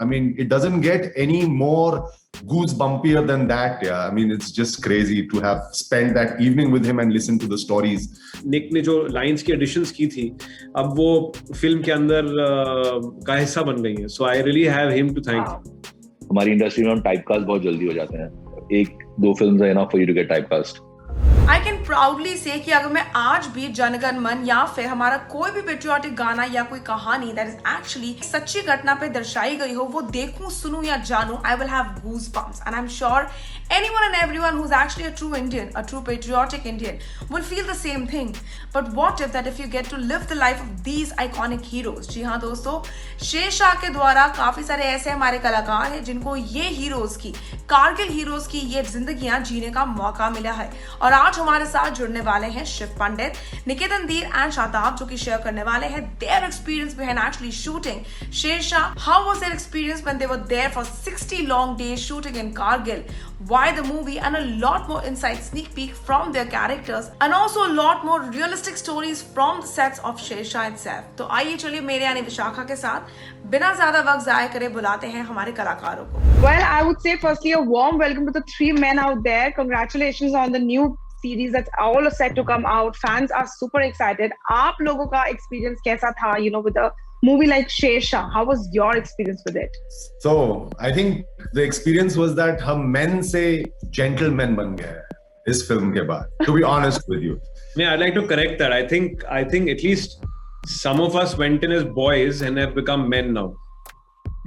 I mean, it doesn't get any more goosebumpier than that. Yeah, I mean, it's just crazy to have spent that evening with him and listen to the stories. निक ने जो lines की editions की थी, अब वो film के अंदर का हिस्सा बन गई है. So I really have him to thank. हमारी इंडस्ट्री में हम टाइपकास्ट बहुत जल्दी हो जाते हैं. 1-2 फिल्म्स है enough for you to get typecast. I can proudly say कि अगर मैं आज भी जनगण मन या फिर हमारा कोई भी पेट्रियोटिक गाना या कोई कहानी that is actually सच्ची घटना पे दर्शाई गई हो, वो देखूं, सुनूं या जानूं, I will have goosebumps. And I'm sure anyone and everyone who's actually a true Indian, a true patriotic Indian, will feel the same thing. But what if you get to live the life of these iconic heroes? जी हाँ दोस्तों, शेरशाह के द्वारा काफी सारे ऐसे हमारे कलाकार हैं जिनको ये हीरोज की, कारगिल हीरोज की ये जिंदगियां जीने का मौका मिला है. और आज हमारे साथ जुड़ने वाले हैं शिव पंडित, निकेतन धीर एंड शादाब, जो कि शेयर करने वाले हैं their experience behind actually shooting Shershaah. How was their experience when they were there for 60 long days shooting in Kargil? Why the movie, and a lot more inside sneak peek from their characters, and also a lot more realistic stories from the sets of Shershaah itself. तो आइए चलिए मेरे यानी विशाखा के साथ बिना ज्यादा वक्त जाया करे बुलाते हैं हमारे कलाकारों को. Well, I would say firstly a warm welcome to the 3 men out there. Congratulations on the new series that's all set to come out. Fans are super excited. आप लोगों का experience कैसा था, with a movie like Shershaah? How was your experience with it? So I think the experience was that हम men से gentlemen बन गए इस फिल्म के बाद. To be honest with you. I'd like to correct that. I think at least some of us went in as boys and have become men now.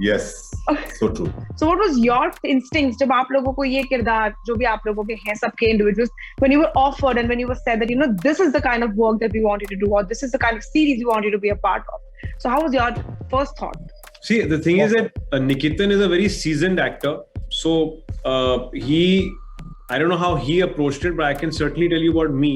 Yes, so true. So what was your instincts जब आप लोगों को ये किरदार जो भी आप लोगों के हैं सबके individuals, when you were offered and when you were said that this is the kind of work that we want you to do, or this is the kind of series we want you to be a part of, so how was your first thought? See, the thing is that Nikitan is a very seasoned actor, so I don't know how he approached it, but I can certainly tell you about me.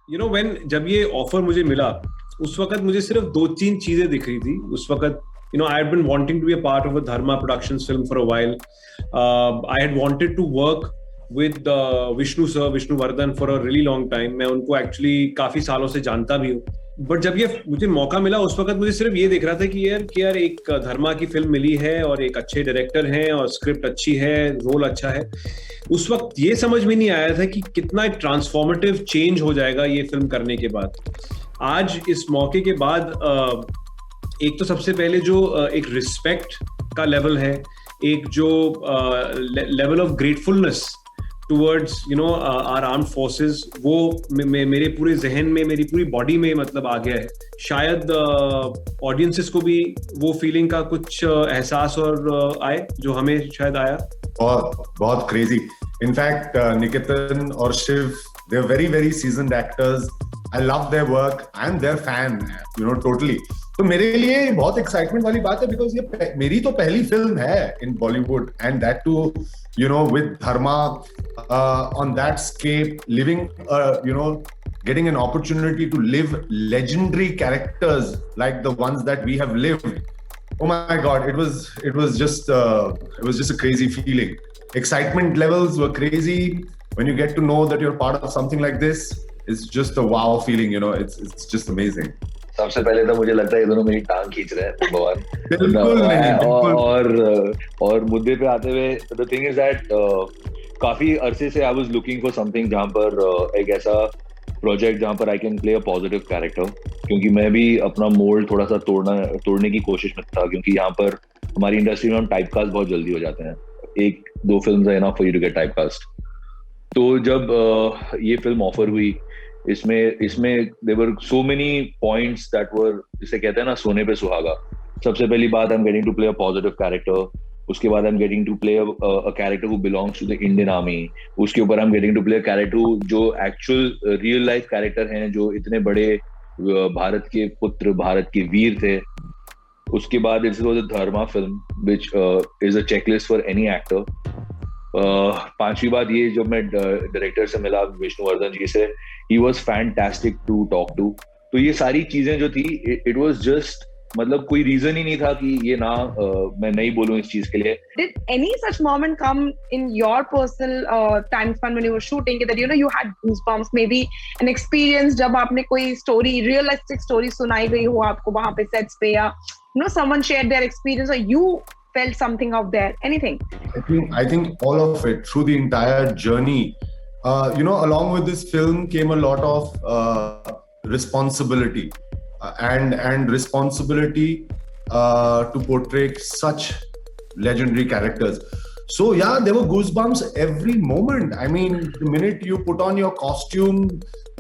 When जब ये offer मुझे मिला, उस वक्त मुझे सिर्फ 2-3 चीजें दिख रही थी. उस वक्त I had been wanting to be a part of a Dharma Productions film for a while. I had wanted to work with Vishnu Vardhan for a really long time. मैं उनको actually काफी सालों से जानता भी हूँ. But जब ये मुझे मौका मिला, उस वक्त मुझे सिर्फ ये दिख रहा था कि यार एक धर्मा की फिल्म मिली है और एक अच्छे डायरेक्टर हैं और स्क्रिप्ट अच्छी है, रोल अच्छा है. उस वक्त ये समझ में नहीं आया था कि कितना ट्रांसफॉर्मेटिव चेंज हो जाएगा ये फिल्म करने के बाद. आज इस मौके के बाद एक तो सबसे पहले जो एक रिस्पेक्ट का लेवल है, एक जो level of gratefulness towards our armed forces, वो मेरे पूरे जहन में, मेरी पूरी बॉडी में मतलब आ गया है. शायद ऑडियंसेस को भी वो फीलिंग का कुछ एहसास और आए जो हमें शायद आया. बहुत क्रेजी. इनफैक्ट निकेतन और Shiv, they are very very seasoned actors. I love their work. I am their fan, totally. तो मेरे लिए बहुत एक्साइटमेंट वाली बात है, बिकॉज ये मेरी तो पहली फिल्म है in Bollywood, and that too with Dharma on that scale, living getting an opportunity to live legendary characters like the ones that we have lived. Oh my God, it was just a crazy feeling. Excitement levels were crazy when you get to know that you're part of something like this. It's just a wow feeling, it's just amazing. सबसे पहले तो मुझे लगता है ये दोनों मेरी टांग खींच रहे हैं भगवान. बिल्कुल नहीं. और मुद्दे पे आते हुए, the thing is that काफी अरसे से I was looking for something जहाँ पर एक ऐसा प्रोजेक्ट जहाँ पर I can play a positive character, क्योंकि मैं भी अपना मोल्ड थोड़ा सा तोड़ने की कोशिश में था, क्योंकि यहाँ पर हमारी इंडस्ट्री में हम टाइपकास्ट बहुत जल्दी हो जाते हैं. 1-2 फिल्म्स है enough for you to get typecast. तो जब ये फिल्म ऑफर हुई, इसमें there were so many points that were, जिसे कहते हैं ना, सोने पे सुहागा. सबसे पहली बात, I'm getting to play a positive character. उसके बाद I'm getting to play a character who belongs to the Indian Army. उसके ऊपर I'm getting to play a character जो actual real life character हैं, जो इतने बड़े भारत के पुत्र, भारत के वीर थे. उसके बाद it was a Dharma film, which is a checklist for any actor. पांचवी बात ये, जब मैं डायरेक्टर से मिला विष्णुवर्धन जी से, he was fantastic to talk to. तो ये सारी चीजें जो थी, it was just, मतलब कोई रीजन ही नहीं था कि ये ना मैं नहीं बोलूं इस चीज के लिए. Did any such moment come in your personal time span when you were shooting that you had goosebumps, maybe an experience जब आपने कोई story, realistic story सुनाई गई हो आपको वहां पे sets पे, या someone shared their experience or you felt something out there? Anything? I think all of it through the entire journey. Along with this film came a lot of responsibility and responsibility to portray such legendary characters. So yeah, there were goosebumps every moment. I mean, the minute you put on your costume,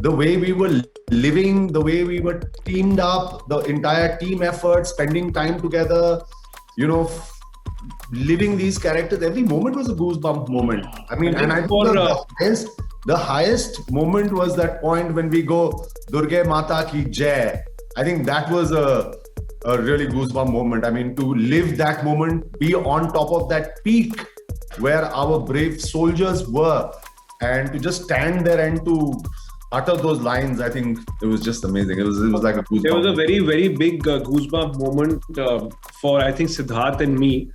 the way we were living, the way we were teamed up, the entire team effort, spending time together, living these characters, every moment was a goosebump moment. I mean, and I think the highest moment was that point when we go Durga Mata Ki Jai. I think that was a really goosebump moment. I mean, to live that moment, be on top of that peak where our brave soldiers were, and to just stand there and to utter those lines, I think it was just amazing. It was like a goosebump. There was a very, very big goosebump moment for, I think, Siddharth and me,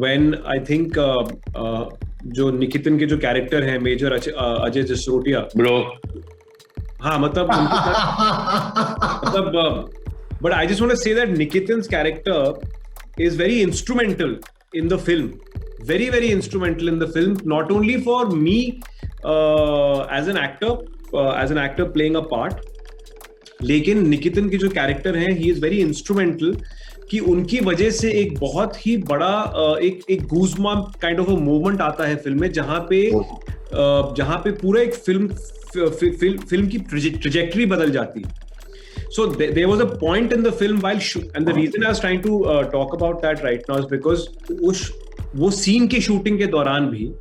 when I think जो निकितन के जो character हैं major Ajay Jasrotia bro, हाँ मतलब but I just want to say that Nikitan's character is very instrumental in the film, very, very instrumental in the film, not only for me as an actor playing a part, लेकिन निकितन की जो character हैं, he is very instrumental कि उनकी वजह से एक बहुत ही बड़ा एक goosebump kind of a movement आता है फिल्म में, जहां पे पूरा एक फिल्म की ट्रैजेक्टरी बदल जाती है. So there was a point in the film and the reason I was trying to talk about that right now is because वो सीन के शूटिंग के दौरान भी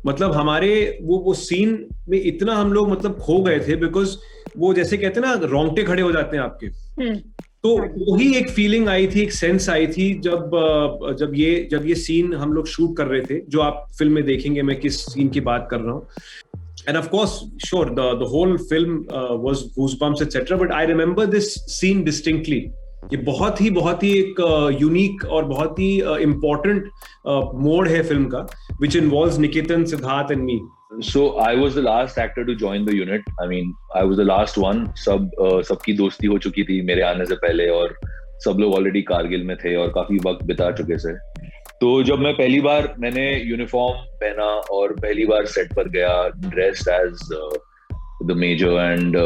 मतलब हमारे वो सीन में इतना हम लोग मतलब खो गए थे, बिकॉज वो जैसे कहते हैं ना रोंगटे खड़े हो जाते हैं आपके. तो वही एक फीलिंग आई थी, एक सेंस आई थी जब ये सीन हम लोग शूट कर रहे थे, जो आप फिल्म में देखेंगे मैं किस सीन की बात कर रहा हूँ. And of course, sure, the whole film was goosebumps, etc. But I remember this scene distinctly. ये बहुत ही एक यूनिक और बहुत ही इम्पोर्टेंट मोड है फिल्म का, which involves Nikitan, Siddharth and me. So I was the last actor to join the unit. I mean, I was the last one. सबकी दोस्ती हो चुकी थी मेरे आने से पहले, और सब लोग ऑलरेडी कारगिल में थे और काफी वक्त बिता चुके थे. तो जब मैं पहली बार मैंने यूनिफॉर्म पहना और पहली बार सेट पर गया dressed as the major and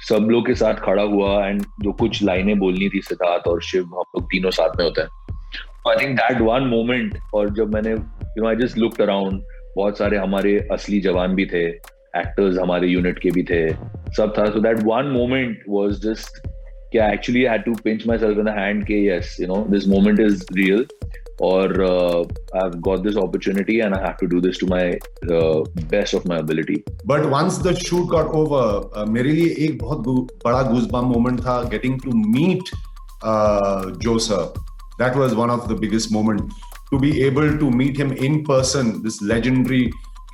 सब लोग के साथ खड़ा हुआ, एंड जो कुछ लाइनें बोलनी थी सिद्धार्थ और शिव, हम लोग तीनों साथ में होते हैं. I think that one moment, और जब मैंने आई जस्ट लुक्ड अराउंड, बहुत सारे हमारे असली जवान भी थे, एक्टर्स हमारे यूनिट के भी थे, सब था. So that one moment was just कि I actually had to pinch myself in the hand के yes this moment is real, or I've got this opportunity and I have to do this to my best of my ability. But once the shoot got over, मेरे लिए एक बहुत बड़ा goosebump moment था getting to meet Joe sir. That was one of the biggest moments. To be able to meet him in person, this legendary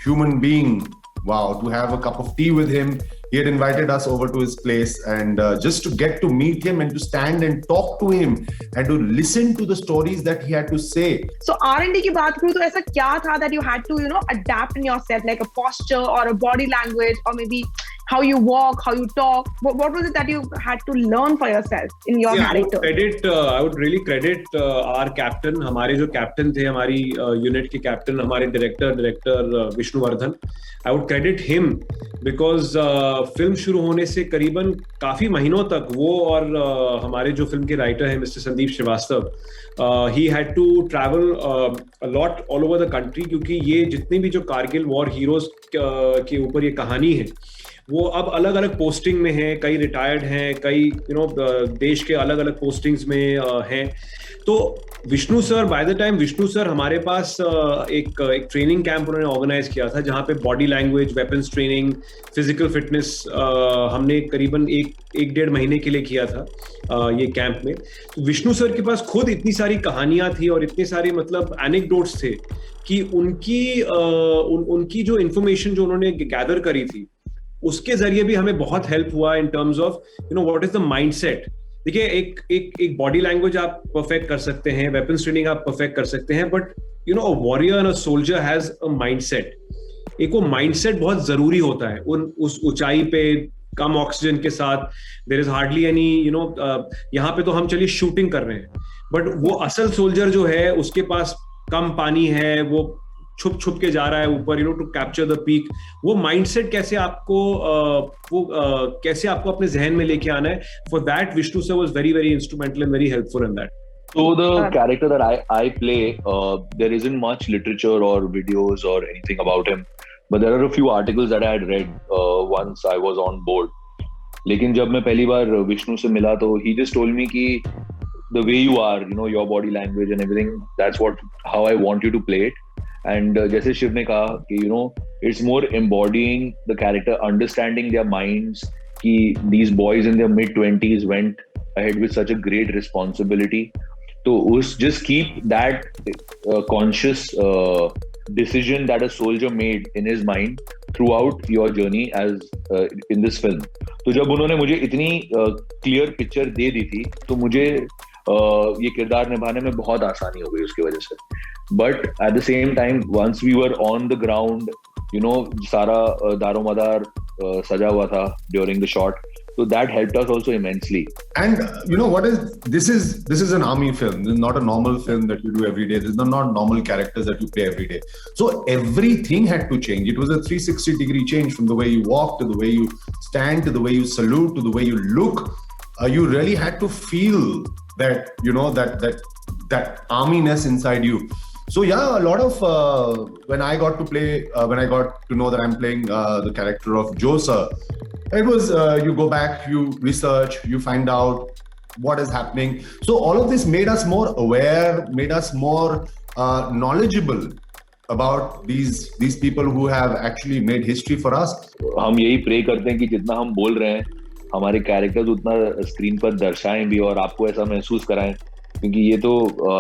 human being. Wow, to have a cup of tea with him. He had invited us over to his place, and just to get to meet him and to stand and talk to him and to listen to the stories that he had to say. So R&D की बात करूँ तो ऐसा क्या था that you had to adapt in yourself, like a posture or a body language or maybe how you walk, how you talk? What was it that you had to learn for yourself in your character? I would really credit our captain. हमारे जो captain थे, हमारी unit के captain, हमारे director Vishnuvardhana. I would credit him because film शुरू होने से करीबन काफी महीनों तक वो और हमारे जो फिल्म के राइटर हैं mister Sandeep Srivastava, he had to travel a lot all over the country, क्योंकि ये जितनी भी जो कारगिल वॉर हीरोज के ऊपर ये कहानी है, वो अब अलग अलग पोस्टिंग में हैं, कई रिटायर्ड हैं, कई देश के अलग अलग पोस्टिंग्स में हैं. तो Vishnu sir, by the time Vishnu sir हमारे पास एक ट्रेनिंग कैंप उन्होंने ऑर्गेनाइज किया था, जहाँ पे body language, weapons training, physical fitness हमने करीबन एक डेढ़ महीने के लिए किया था ये कैंप में. तो विष्णु सर के पास खुद इतनी सारी कहानियां थी और इतने सारे मतलब एनेक्डोट्स थे कि उनकी जो इन्फॉर्मेशन जो उन्होंने गैदर करी थी, उसके जरिए भी हमें बहुत हेल्प हुआ in terms of what is the mindset. देखिए, एक बॉडी लैंग्वेज आप परफेक्ट कर सकते हैं, वेपन्स ट्रेनिंग आप परफेक्ट कर सकते हैं, but a warrior and a soldier has a mindset. एक वो माइंडसेट बहुत जरूरी होता है उस ऊंचाई पे, कम ऑक्सीजन के साथ. देयर इज हार्डली एनी यहाँ पे तो हम चलिए शूटिंग कर रहे हैं, बट वो असल सोल्जर जो है उसके पास कम पानी है, वो छुप छुप के जा रहा है ऊपर, you know, to capture the peak. वो माइंडसेट कैसे आपको कैसे आपको अपने जहन में लेके आना है, for that Vishnu sir was very very instrumental and very helpful in that. So the character that I play, there isn't much literature or videos or anything about him, but there are a few articles that I had read once I was on board. लेकिन जब मैं पहली बार विष्णु से मिला तो he just told me कि the way you are, you know, your body language and everything, that's how I want you to play it. And जैसे शिव ने कहा कि you know, it's more embodying the character, understanding their minds, कि these boys in their mid-20s went ahead with such a great responsibility. तो just keep that conscious decision that a soldier made in his mind throughout your journey as in this film. तो जब उन्होंने मुझे इतनी clear picture दे दी थी तो मुझे ये किरदार निभाने में बहुत आसानी हो गई उसकी वजह से. But at the same time, once we were on the ground, you know, सारा दारोमदार सजा हुआ था during the shot. So that helped us also immensely. And you know what this is an army film. This is not a normal film that you do every day. This is not normal characters that you play every day. So everything had to change. It was a 360-degree change from the way you walk to the way you stand to the way you salute to the way you look. You really had to feel that, you know, that arminess inside you. So yeah, a lot of when I got to know that I'm playing the character of Joe Sir, it was you go back, you research, you find out what is happening. So all of this made us more aware, made us more knowledgeable about these people who have actually made history for us. हम यही pray करते हैं कि जितना हम बोल रहे हैं हमारे कैरेक्टर्स उतना स्क्रीन पर दर्शाएं भी और आपको ऐसा महसूस कराएं, क्योंकि ये तो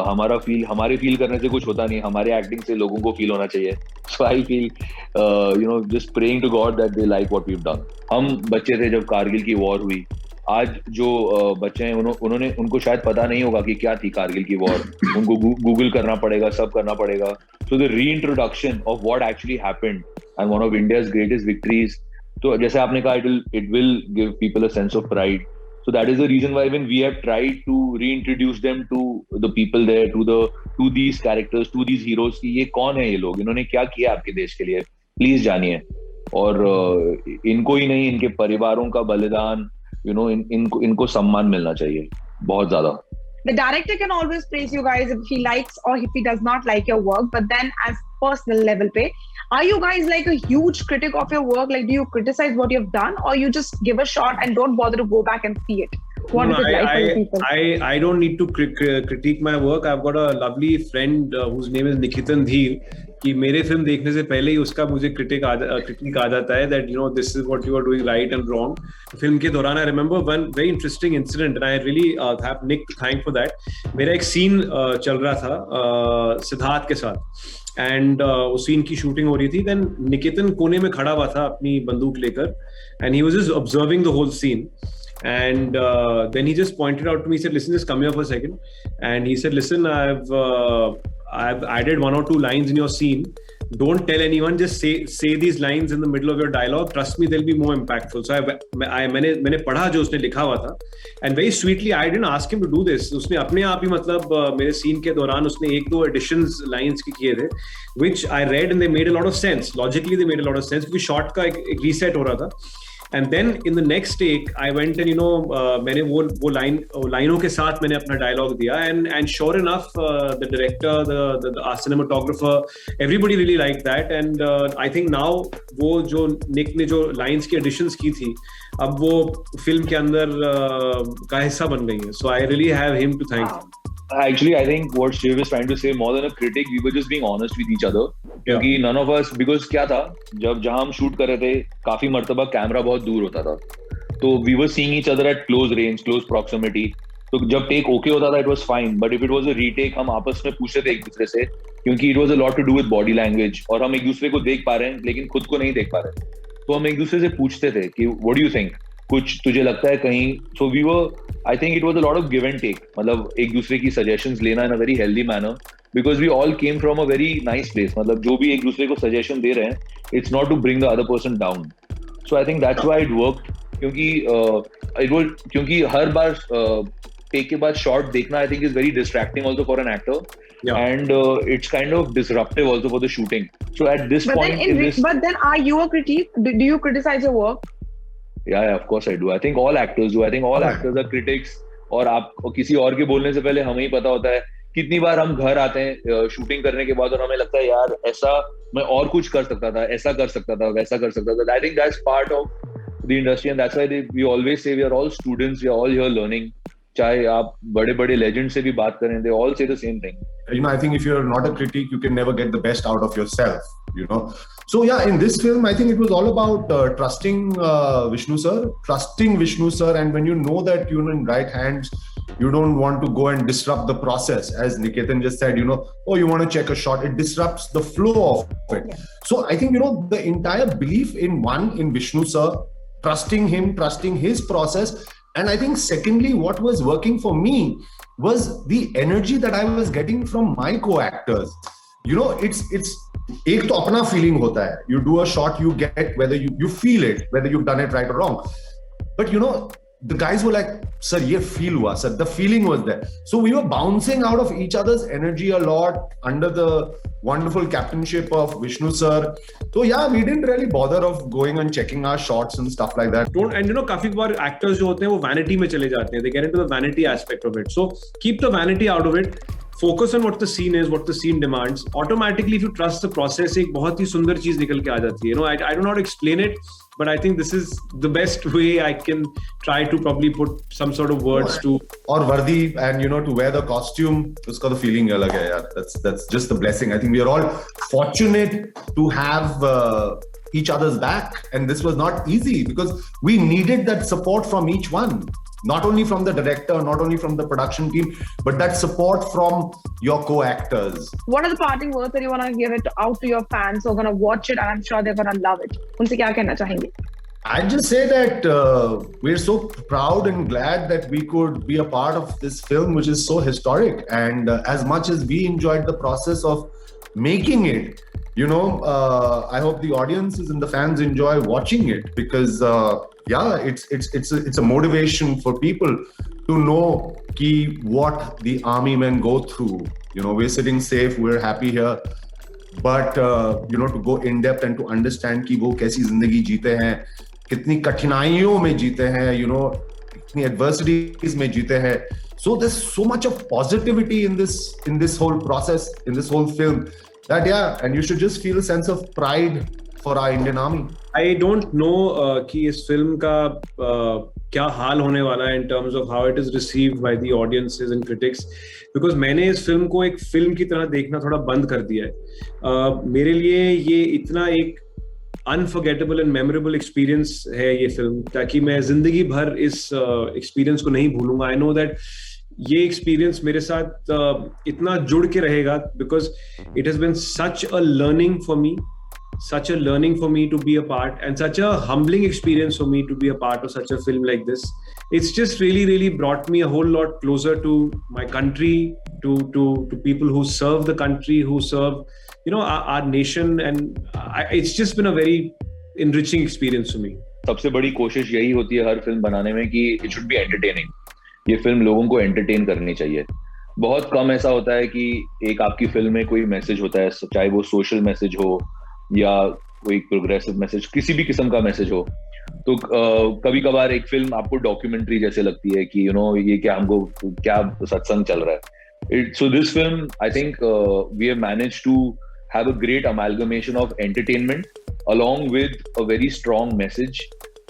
हमारे फील करने से कुछ होता नहीं, हमारे एक्टिंग से लोगों को फील होना चाहिए. So I feel you know, just praying to God that they like what we have done. हम बच्चे थे जब कारगिल की वॉर हुई. आज जो बच्चे हैं उनको शायद पता नहीं होगा कि क्या थी कारगिल की वॉर. उनको गूगल करना पड़ेगा, सब करना पड़ेगा. So the reintroduction of what actually happened and one of India's greatest victories. तो जैसे आपने कहा, it will give people a sense of pride. So that is the reason why when we have tried to reintroduce them to the people there, to these characters, to these heroes, कि ये कौन है ये लोग, इन्होंने क्या किया आपके देश के लिए, प्लीज जानिए. और इनको ही नहीं, इनके परिवारों का बलिदान, you know, इनको सम्मान मिलना चाहिए बहुत ज्यादा. The director can always praise you guys if he likes or if he does not like your work, but then as personal level pe, are you guys like a huge critic of your work? Like, do you criticize what you've done, or you just give a shot and don't bother to go back and see it? What is it like for people? I don't need to critique my work. I've got a lovely friend whose name is Nikitan Dheer, कि मेरे film देखने से पहले ही उसका मुझे critic आ जाता है that, you know, this is what you are doing right and wrong. Film के दौरान I remember one very interesting incident and I really have Nick to thank for that. मेरा एक सीन चल रहा था सिद्धार्थ के साथ एंड उस सीन की शूटिंग हो रही थी. देन निकेतन कोने में खड़ा हुआ था अपनी बंदूक लेकर and he was just observing the whole scene. And then he just pointed out to me, he said, listen, just come here for a second. And he said, listen, I've added 1 or 2 lines in your scene. Don't tell anyone, just say these lines in the middle of your dialogue. Trust me, they'll be more impactful. So मैंने पढ़ा जो उसने लिखा हुआ था. And very sweetly, I didn't ask him to do this. उसने अपने आप ही मतलब मेरे सीन के दौरान उसने 1-2 additions lines की किए थे, which I read and they made a lot of sense. Logically, they made a lot of sense क्योंकि shot का एक reset हो रहा था. And then in the next take, I went and, you know, मैंने वो लाइनों के साथ मैंने अपना dialogue दिया and sure enough, the director, the cinematographer, everybody really liked that. And I think now वो जो Nick ने जो lines की additions की थी, अब वो film के अंदर का हिस्सा बन गई है. So I really have him to thank. Actually, I think what Shiv is trying to say, more than a critic, we were just being honest with each other. क्योंकि none of us, because क्या था, जहाँ हम shoot कर रहे थे, काफी मर्तबा कैमरा बहुत दूर होता था, तो we were seeing each other at close range, close proximity. तो जब take okay होता था, it was fine. But if it was a retake, हम आपस में पूछते थे एक दूसरे से, क्योंकि it was a lot to do with body language, और हम एक दूसरे को देख पा रहे हैं, लेकिन खुद को नहीं देख पा रहे. तो हम एक दूसरे से पूछते थे कि what do you think? कुछ तुझे लगता है कहीं. So we were, I think it was a lot of give and take. मतलब एक दूसरे की suggestions लेना in a very healthy manner, because we all came from a very nice place. मतलब जो भी एक दूसरे को suggestion दे रहे हैं, it's not to bring the other person down. So I think that's why it worked. क्योंकि हर बार take के बाद shot देखना I think is very distracting also for an actor. Yeah. And it's kind of disruptive also for the shooting. So at this point, but then are you a critique? Do you criticize your work? Yeah, of course I do. I think all actors do. I think all actors are critics. और आप किसी और के बोलने से पहले हमें ही पता होता है. कितनी बार हम घर आते हैं शूटिंग करने के बाद और हमें लगता है यार ऐसा मैं और कुछ कर सकता था, ऐसा कर सकता था, वैसा कर सकता था. I think that's part of the industry and that's why we always say we are all students, we are all here learning. चाहे आप बड़े-बड़े legends से भी बात करें, they all say the same thing. I think if you're not a critic, you can never get the best out of yourself, So yeah, in this film, I think it was all about trusting Vishnu sir, and when you know that you're in right hands, you don't want to go and disrupt the process. As Niketan just said, you want to check a shot, it disrupts the flow of it. Yeah. So I think, the entire belief in Vishnu sir, trusting him, trusting his process. And I think secondly, what was working for me was the energy that I was getting from my co-actors. It's एक तो अपना feeling होता है. You do a shot, you get whether you feel it, whether you've done it right or wrong. But the guys were like, sir, ye feel hua, sir. The feeling was there. So we were bouncing out of each other's energy a lot under the wonderful captainship of Vishnu sir. So yeah, we didn't really bother of going and checking our shots and stuff like that. And काफी बार actors जो होते हैं वो vanity में चले जाते हैं. They get into the vanity aspect of it. So keep the vanity out of it. Focus on what the scene is, what the scene demands. Automatically, if you trust the process, एक बहुत ही सुंदर चीज निकल के आ जाती है. I do not explain it, but I think this is the best way I can try to probably put some sort of words to. Or Vardi, and to wear the costume, uska the feeling alag hai yaar. That's just the blessing. I think we are all fortunate to have each other's back, and this was not easy because we needed that support from each one. Not only from the director, not only from the production team, but that support from your co-actors. What are the parting words that you want to give out to your fans who are going to watch it and I'm sure they're going to love it? उनसे क्या कहना चाहेंगे? I'd just say that we're so proud and glad that we could be a part of this film, which is so historic. And as much as we enjoyed the process of making it, I hope the audiences and the fans enjoy watching it because it's a motivation for people to know what the army men go through. We're sitting safe, we're happy here, but to go in depth and to understand कि वो कैसी जिंदगी जीते हैं, कितनी कठिनाइयों में जीते हैं, कितनी adversities में जीते हैं. So there's so much of positivity in this whole process, in this whole film. That and you should just feel a sense of pride for our Indian Army. I don't know कि इस film का क्या हाल होने वाला है in terms of how it is received by the audiences and critics, because मैंने इस film को एक फिल्म की तरह देखना थोड़ा बंद कर दिया है. मेरे लिए ये इतना एक अनफॉरगेटेबल एंड मेमोरेबल एक्सपीरियंस है ये फिल्म, ताकि मैं जिंदगी भर इस एक्सपीरियंस को नहीं भूलूंगा. आई नो दैट ये एक्सपीरियंस मेरे साथ इतना जुड़ के रहेगा because it has been such a learning for me to be a part, and such a humbling experience for me to be a part of such a film like this. It's just really brought me a whole lot closer to my country, to people who serve the country, who serve our nation, and it's just been a very enriching experience for me. सबसे बड़ी कोशिश यही होती है हर film बनाने में कि it should be entertaining. ये फिल्म लोगों को एंटरटेन करनी चाहिए. बहुत कम ऐसा होता है कि एक आपकी फिल्म में कोई मैसेज होता है, चाहे वो सोशल मैसेज हो या कोई प्रोग्रेसिव मैसेज, किसी भी किस्म का मैसेज हो. तो कभी कभार एक फिल्म आपको डॉक्यूमेंट्री जैसे लगती है कि ये क्या हमको क्या सत्संग चल रहा है. So this film, I think we have managed to have a great amalgamation of entertainment along with a very strong message,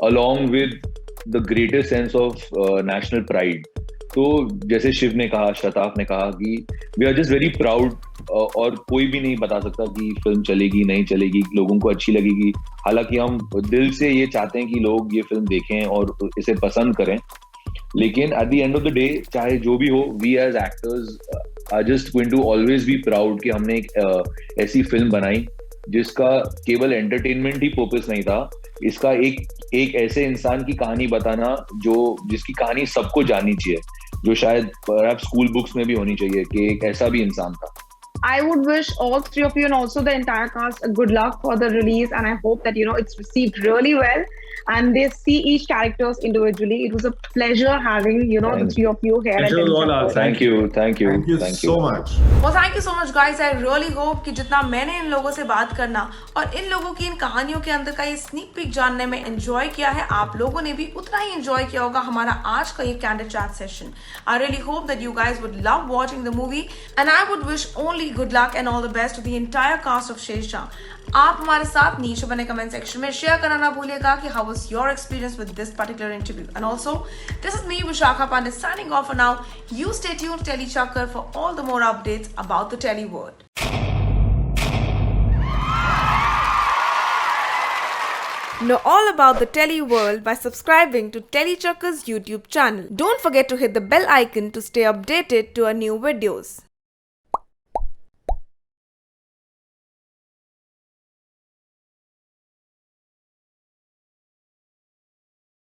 along with the greater sense of national pride. तो जैसे शिव ने कहा, शताफ ने कहा कि we are just very proud, और कोई भी नहीं बता सकता कि फिल्म चलेगी नहीं चलेगी, लोगों को अच्छी लगेगी. हालांकि हम दिल से ये चाहते हैं कि लोग ये फिल्म देखें और इसे पसंद करें, लेकिन at the end of the day, चाहे जो भी हो, we as actors are just going to always be proud कि हमने एक ऐसी फिल्म बनाई जिसका केवल एंटरटेनमेंट ही पर्पस नहीं था, इसका एक ऐसे इंसान की कहानी बताना जिसकी कहानी सबको जाननी चाहिए, जो शायद स्कूल बुक्स में भी होनी चाहिए कि एक ऐसा भी इंसान था. I would wish all three of you and also the entire cast a good luck for the release, and I hope that it's received really well. and they see each characters individually. It was a pleasure having, the three of you here. Pleasure was all ours. Thank you. Thank you so much. Well, thank you so much, guys. I really hope कि जितना मैंने इन लोगों से बात करना और इन लोगों की इन कहानियों के अंदर का ये स्नीक पीक जानने में एंजॉय किया है, आप लोगों ने भी उतना ही एंजॉय किया होगा हमारा आज का ये candid chat session. I really hope that you guys would love watching the movie, and I would wish only good luck and all the best to the entire cast of Shersha. आप हमारे साथ नीचे बने comment section में share करना ना भूलिएगा कि how was your experience with this particular interview. And also, this is me, Vishakha Pandit, signing off for now. You stay tuned to Telly Chakkar for all the more updates about the Telly world. Know all about the Telly world by subscribing to Telly Chakkar's YouTube channel. Don't forget to hit the bell icon to stay updated to our new videos.